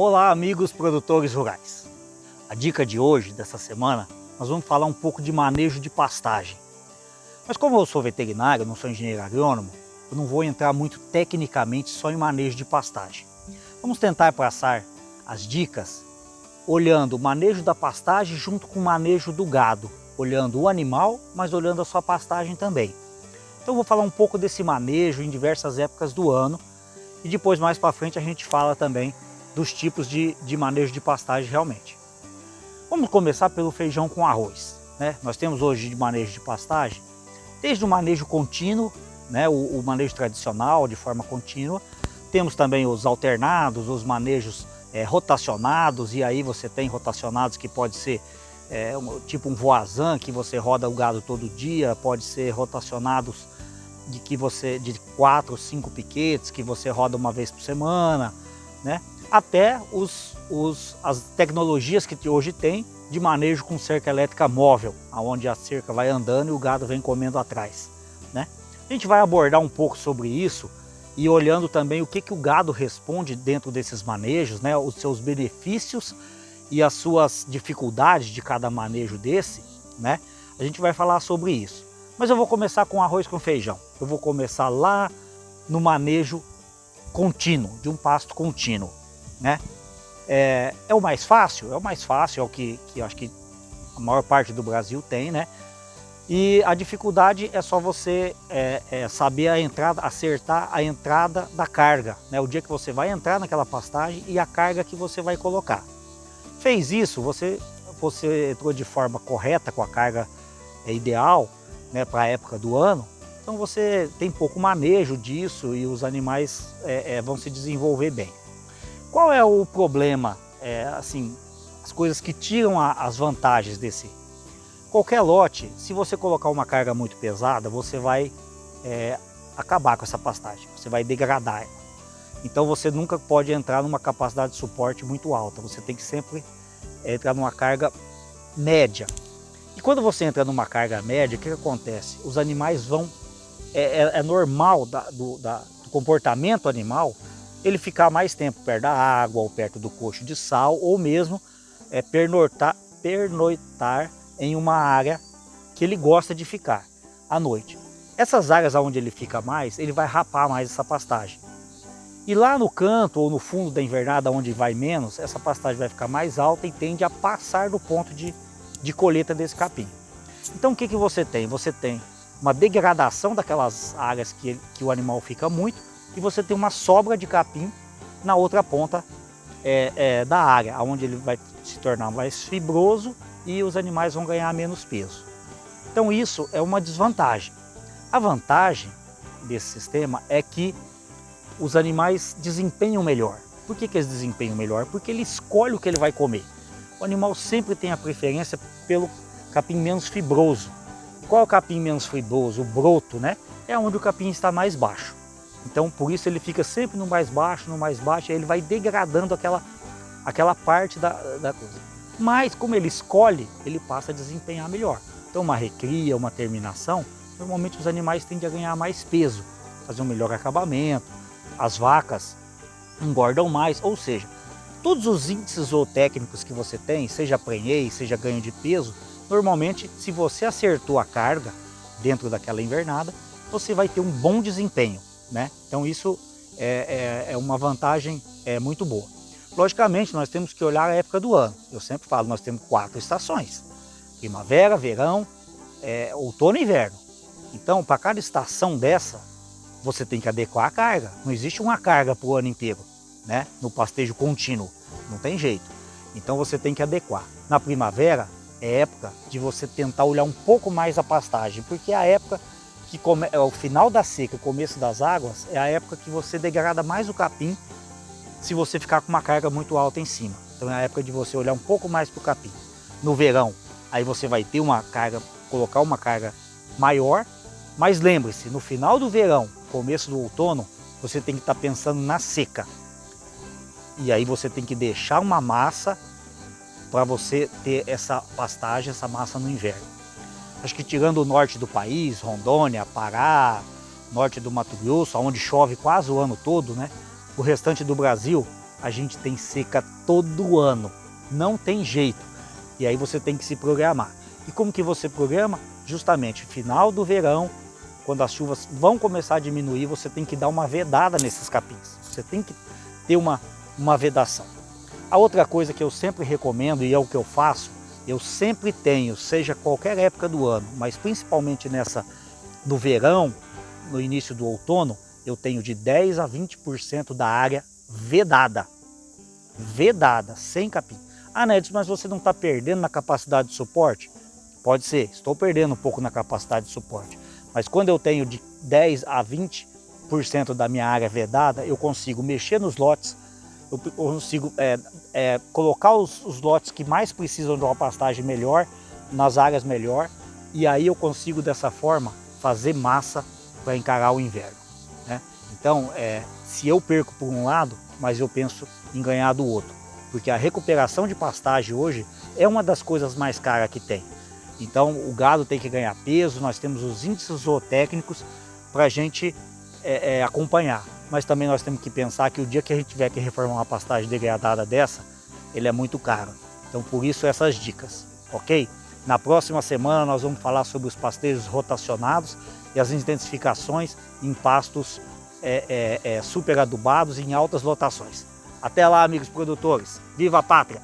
Olá, amigos produtores rurais. A dica de hoje, dessa semana, nós vamos falar um pouco de manejo de pastagem. Mas como eu sou veterinário, não sou engenheiro agrônomo, eu não vou entrar muito tecnicamente só em manejo de pastagem. Vamos tentar passar as dicas olhando o manejo da pastagem junto com o manejo do gado, olhando o animal, mas olhando a sua pastagem também. Então eu vou falar um pouco desse manejo em diversas épocas do ano e depois mais para frente a gente fala também dos tipos de manejo de pastagem realmente. Vamos começar pelo feijão com arroz, né? Nós temos hoje de manejo de pastagem, desde o manejo contínuo, né? o manejo tradicional de forma contínua, temos também os alternados, os manejos rotacionados, e aí você tem rotacionados que pode ser tipo um voazan, que você roda o gado todo dia, pode ser rotacionados de 4 ou 5 piquetes, que você roda uma vez por semana, né? Até as tecnologias que hoje tem de manejo com cerca elétrica móvel, onde a cerca vai andando e o gado vem comendo atrás, né? A gente vai abordar um pouco sobre isso e olhando também o que o gado responde dentro desses manejos, né? Os seus benefícios e as suas dificuldades de cada manejo desse, né? A gente vai falar sobre isso. Mas eu vou começar com arroz com feijão. Eu vou começar lá no manejo contínuo, de um pasto contínuo, né? É o mais fácil? É o mais fácil, é o que eu acho que a maior parte do Brasil tem, né? E a dificuldade é só você saber acertar a entrada da carga, né? O dia que você vai entrar naquela pastagem e a carga que você vai colocar. Fez isso, você entrou de forma correta com a carga ideal, né, para a época do ano, então você tem pouco manejo disso e os animais vão se desenvolver bem. Qual é o problema, assim, as coisas que tiram as vantagens desse? Qualquer lote, se você colocar uma carga muito pesada, você vai acabar com essa pastagem, você vai degradar ela. Então você nunca pode entrar numa capacidade de suporte muito alta, você tem que sempre entrar numa carga média. E quando você entra numa carga média, o que acontece? Os animais vão, é normal do comportamento animal, ele ficar mais tempo perto da água, ou perto do coxo de sal, ou mesmo pernoitar em uma área que ele gosta de ficar à noite. Essas áreas onde ele fica mais, ele vai rapar mais essa pastagem. E lá no canto ou no fundo da invernada, onde vai menos, essa pastagem vai ficar mais alta e tende a passar do ponto de colheita desse capim. Então o que você tem? Você tem uma degradação daquelas áreas que o animal fica muito e você tem uma sobra de capim na outra ponta da área, onde ele vai se tornar mais fibroso e os animais vão ganhar menos peso. Então isso é uma desvantagem. A vantagem desse sistema é que os animais desempenham melhor. Por que eles desempenham melhor? Porque ele escolhe o que ele vai comer. O animal sempre tem a preferência pelo capim menos fibroso. Qual é o capim menos fibroso? O broto, né? É onde o capim está mais baixo. Então, por isso ele fica sempre no mais baixo, e ele vai degradando aquela parte da coisa. Mas, como ele escolhe, ele passa a desempenhar melhor. Então, uma recria, uma terminação, normalmente os animais tendem a ganhar mais peso, fazer um melhor acabamento, as vacas engordam mais, ou seja, todos os índices zootécnicos que você tem, seja prenhez, seja ganho de peso, normalmente, se você acertou a carga dentro daquela invernada, você vai ter um bom desempenho, né? Então isso é uma vantagem muito boa. Logicamente, nós temos que olhar a época do ano. Eu sempre falo, nós temos 4 estações: primavera, verão, outono e inverno. Então, para cada estação dessa, você tem que adequar a carga. Não existe uma carga para o ano inteiro, né? No pastejo contínuo, não tem jeito. Então você tem que adequar. Na primavera é época de você tentar olhar um pouco mais a pastagem, porque é a época que é o final da seca, o começo das águas, é a época que você degrada mais o capim se você ficar com uma carga muito alta em cima. Então é a época de você olhar um pouco mais para o capim. No verão, aí você vai ter uma carga, colocar uma carga maior, mas lembre-se, no final do verão, começo do outono, você tem que estar pensando na seca. E aí você tem que deixar uma massa para você ter essa pastagem, essa massa no inverno. Acho que tirando o norte do país, Rondônia, Pará, norte do Mato Grosso, onde chove quase o ano todo, né? O restante do Brasil, a gente tem seca todo ano, não tem jeito. E aí você tem que se programar. E como que você programa? Justamente final do verão, quando as chuvas vão começar a diminuir, você tem que dar uma vedada nesses capins. Você tem que ter uma vedação. A outra coisa que eu sempre recomendo, e é o que eu faço, eu sempre tenho, seja qualquer época do ano, mas principalmente no verão, no início do outono, eu tenho de 10 a 20% da área vedada. Vedada, sem capim. Ah, Nedson, mas você não está perdendo na capacidade de suporte? Pode ser, estou perdendo um pouco na capacidade de suporte. Mas quando eu tenho de 10 a 20% da minha área vedada, eu consigo mexer nos lotes, eu consigo colocar os lotes que mais precisam de uma pastagem melhor, nas áreas melhor, e aí eu consigo dessa forma fazer massa para encarar o inverno, né? Então, se eu perco por um lado, mas eu penso em ganhar do outro, porque a recuperação de pastagem hoje é uma das coisas mais caras que tem. Então o gado tem que ganhar peso, nós temos os índices zootécnicos para a gente acompanhar. Mas também nós temos que pensar que o dia que a gente tiver que reformar uma pastagem degradada dessa, ele é muito caro. Então por isso essas dicas, ok? Na próxima semana nós vamos falar sobre os pastejos rotacionados e as intensificações em pastos super adubados e em altas lotações. Até lá, amigos produtores. Viva a pátria!